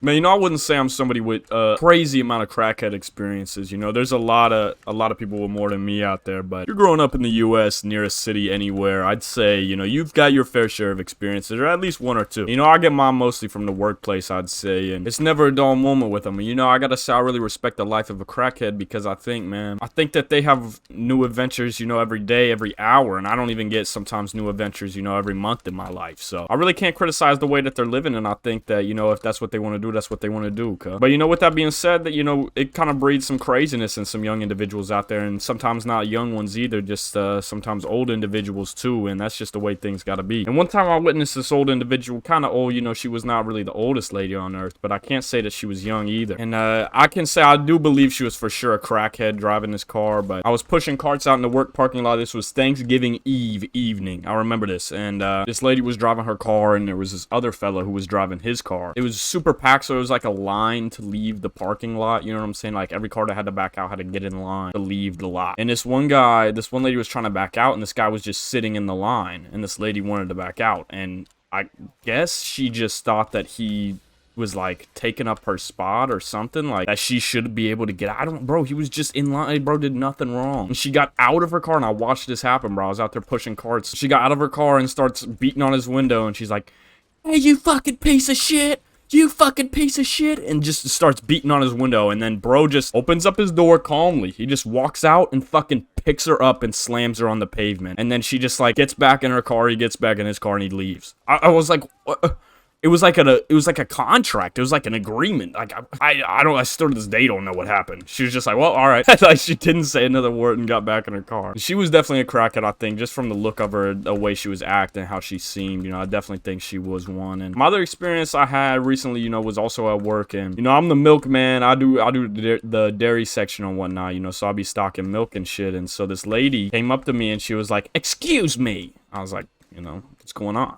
Man, I wouldn't say I'm somebody with a crazy amount of crackhead experiences. There's a lot of people with more than me out there. But you're growing up in the U.S. near a city anywhere, I'd say you've got your fair share of experiences, or at least one or two. I get mine mostly from the workplace, I'd say, and it's never a dull moment with them. I gotta say I really respect the life of a crackhead because I think that they have new adventures, every day, every hour, and I don't even get sometimes new adventures, every month in my life. So I really can't criticize the way that they're living, and I think that if that's what they want to do, that's what they want to do, okay? But with that being said, that it kind of breeds some craziness in some young individuals out there, and sometimes not young ones either, just sometimes old individuals too, and that's just the way things gotta be. And one time I witnessed this old individual, kind of old, she was not really the oldest lady on earth, but I can't say that she was young either. And I can say I do believe she was for sure a crackhead driving this car. But I was pushing carts out in the work parking lot. This was Thanksgiving Eve evening, I remember this, and this lady was driving her car, and there was this other fella who was driving his car. It was super packed, so it was like a line to leave the parking lot, you know what I'm saying? Like every car that had to back out had to get in line to leave the lot. And this one lady was trying to back out, and this guy was just sitting in the line, and this lady wanted to back out, and I guess she just thought that he was like taking up her spot or something, like that she should be able to get out. Bro, he was just in line. Bro did nothing wrong. And she got out of her car, and I watched this happen, bro. I was out there pushing carts. She got out of her car and starts beating on his window, and she's like, "Hey, you fucking piece of shit. You fucking piece of shit," and just starts beating on his window. And then bro just opens up his door calmly. He just walks out and fucking picks her up and slams her on the pavement. And then she just like gets back in her car. He gets back in his car and he leaves. I was like, what? It was like a contract. It was like an agreement. Like I still to this day don't know what happened. She was just like, well, all right. Like she didn't say another word and got back in her car. She was definitely a crackhead, I think, just from the look of her, the way she was acting, how she seemed. I definitely think she was one. And my other experience I had recently, was also at work, and I'm the milkman. I do the dairy section and whatnot. So I'll be stocking milk and shit. And so this lady came up to me and she was like, "Excuse me." I was like, what's going on?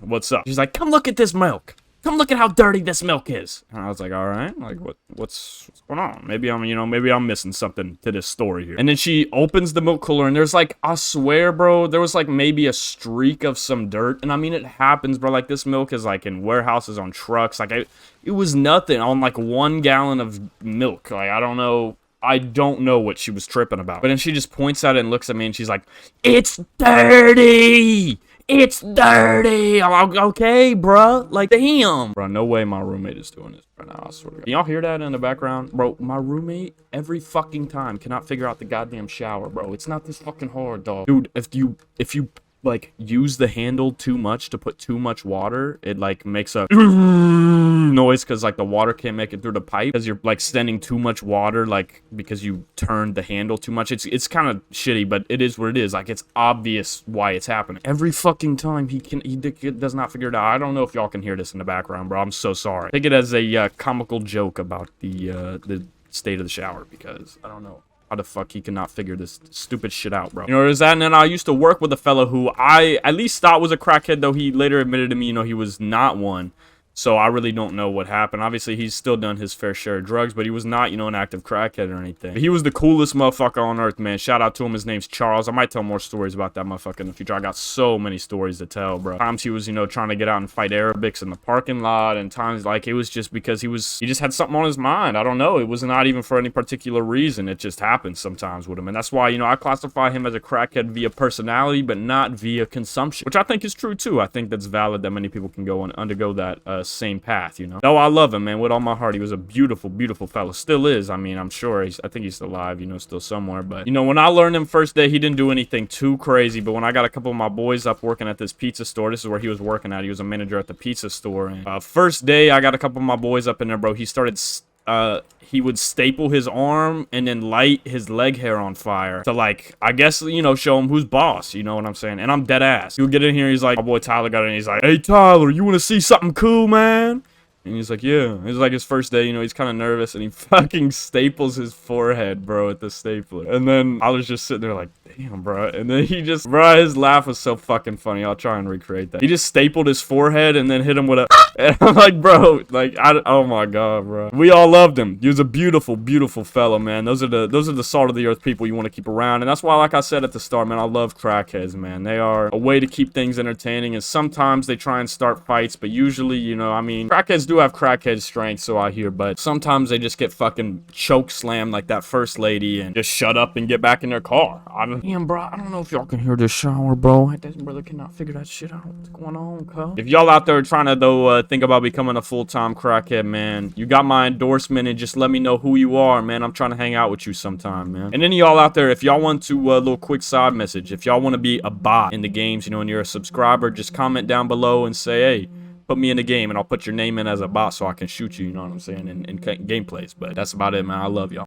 What's up? She's like, "Come look at this milk. Come look at how dirty this milk is." And I was like, all right, like what's going on? Maybe I'm missing something to this story here. And then she opens the milk cooler, and there's like, I swear, bro, there was like maybe a streak of some dirt. And I mean, it happens, bro. Like this milk is like in warehouses, on trucks. Like it was nothing on like 1 gallon of milk. Like I don't know what she was tripping about. But then she just points at it and looks at me, and she's like, "It's dirty! It's dirty!" I'm like, okay, bruh. Like, damn. Bro, no way my roommate is doing this right now, I swear to God. Can y'all hear that in the background? Bro, my roommate, every fucking time, cannot figure out the goddamn shower, bro. It's not this fucking hard, dog. Dude, if you like use the handle too much to put too much water, it like makes a noise because like the water can't make it through the pipe because you're like sending too much water, like because you turned the handle too much. It's kind of shitty, but it is what it is. Like it's obvious why it's happening every fucking time. He does not figure it out. I don't know if y'all can hear this in the background, bro. I'm so sorry. Take it as a comical joke about the state of the shower, because I don't know how the fuck he cannot figure this stupid shit out, bro. There's that. And then I used to work with a fellow who I at least thought was a crackhead, though he later admitted to me, he was not one. So I really don't know what happened. Obviously, he's still done his fair share of drugs, but he was not, an active crackhead or anything. But he was the coolest motherfucker on earth, man. Shout out to him. His name's Charles. I might tell more stories about that motherfucker in the future. I got so many stories to tell, bro. Times he was, trying to get out and fight Arabics in the parking lot, and times, like, it was just because he just had something on his mind. I don't know. It was not even for any particular reason. It just happens sometimes with him. And that's why, I classify him as a crackhead via personality, but not via consumption, which I think is true, too. I think that's valid that many people can go and undergo that same path, Though I love him, man, with all my heart. He was a beautiful, beautiful fellow. Still is. I mean, I'm sure I think he's still alive, still somewhere. But, when I learned him first day, he didn't do anything too crazy. But when I got a couple of my boys up working at this pizza store, this is where he was working at. He was a manager at the pizza store. And first day, I got a couple of my boys up in there, bro. He started he would staple his arm and then light his leg hair on fire to, like, I guess, show him who's boss, you know what I'm saying? And I'm dead ass. He would get in here, he's like, my boy Tyler got in, he's like, "Hey Tyler, you want to see something cool, man?" And he's like, "Yeah." It's like his first day, he's kind of nervous, and he fucking staples his forehead, bro, with the stapler. And then I was just sitting there like, damn, bro. And then bro, his laugh was so fucking funny. I'll try and recreate that. He just stapled his forehead and then hit him with a And I'm like, bro, like, oh my god, bro. We all loved him. He was a beautiful, beautiful fella, man. Those are the salt of the earth people you want to keep around. And that's why, like I said at the start, man, I love crackheads, man. They are a way to keep things entertaining. And sometimes they try and start fights, but usually, you know, I mean, crackheads do have crackhead strength, so I hear, but sometimes they just get fucking choke slammed like that first lady and just shut up and get back in their car. Damn, bro, I don't know if y'all can hear this shower, bro. This brother cannot figure that shit out. What's going on, cuz? If y'all out there trying to, though, think about becoming a full-time crackhead, man, you got my endorsement, and just let me know who you are, man. I'm trying to hang out with you sometime, man. And any of y'all out there, if y'all want to, a little quick side message, if y'all want to be a bot in the games, you know, and you're a subscriber, just comment down below and say, hey, put me in the game, and I'll put your name in as a bot so I can shoot you, you know what I'm saying, in gameplays. But that's about it, man. I love y'all.